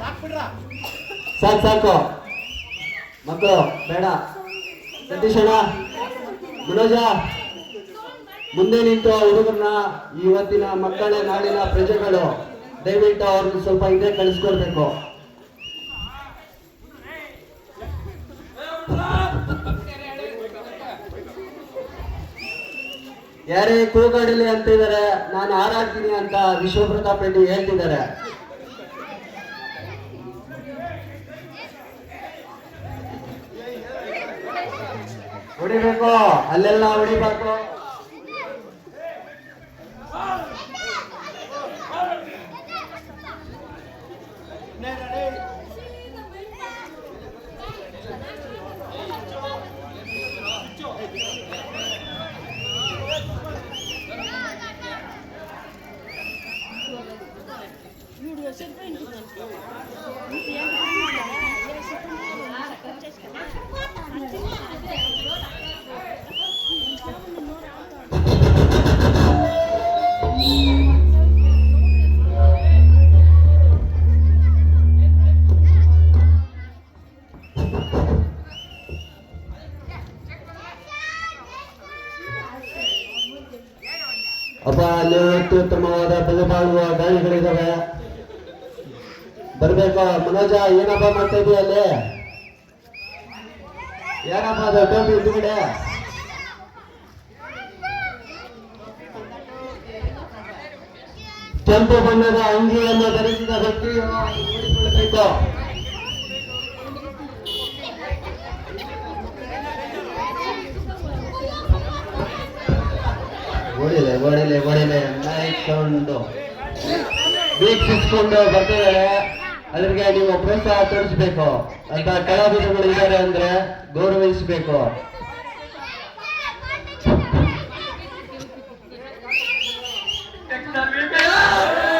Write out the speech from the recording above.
ಸಾಕು ಸಾಕು ಮಕ್ಕಳು ಬೇಡ. ಸತೀಶಣ್ಣ, ಮನೋಜ, ಮುಂದೆ ನಿಂತು ಹುಡುಗರನ್ನ, ಇವತ್ತಿನ ಮಕ್ಕಳೇ ನಾಳಿನ ಪ್ರಜೆಗಳು, ದಯವಿಟ್ಟು ಅವ್ರನ್ನ ಸ್ವಲ್ಪ ಹಿಂದೆ ಕಳಿಸ್ಕೊಡ್ಬೇಕು. ಯಾರೇ ಕೂಗಾಡಲಿ ಅಂತಿದ್ದಾರೆ, ನಾನು ಹಾರಾಡ್ತೀನಿ ಅಂತ ವಿಶ್ವಪ್ರತಾಪ್ ರೆಡ್ಡಿ ಹೇಳ್ತಿದ್ದಾರೆ. ಹೊಡಿಬೇಕು, ಅಲ್ಲೆಲ್ಲ ಹೊಡಿಬೇಕು. ಅಪ್ಪ, ಅಲ್ಲಿ ಅತ್ಯುತ್ತಮವಾದ ಬೆಲೆ ಬಾಳುವ ಗಾಳಿಗಳಿದ್ದಾವೆ, ಬರ್ಬೇಕು. ಮನೋಜ, ಏನಪ್ಪ ಮಾಡ್ತಾ ಇದೀಯ ಅಲ್ಲಿ? ಏನಪ್ಪ ಅದು ಟೋಪಿ ಇದ್ದುಗಡೆ? ಕೆಂಪು ಬಣ್ಣದ ಅಂಗಿಯನ್ನು ಧರಿಸಿದ ವ್ಯಕ್ತಿಯು ನೋಡಿಕೊಳ್ಳಬೇಕು. ಒಡಿಲೆ ನಾಯ್ಕೊಂಡು ವೀಕ್ಷಿಸ್ಕೊಂಡು ಬರ್ತಿದ್ದಾರೆ. ಅದ್ರಿಗೆ ನೀವು ಪ್ರೋತ್ಸಾಹ ತೋರಿಸ್ಬೇಕು ಅಂತ ಕಲಾವಿದಗಳು ಇದ್ದಾರೆ ಅಂದ್ರೆ ಗೌರವಿಸಬೇಕು. Technology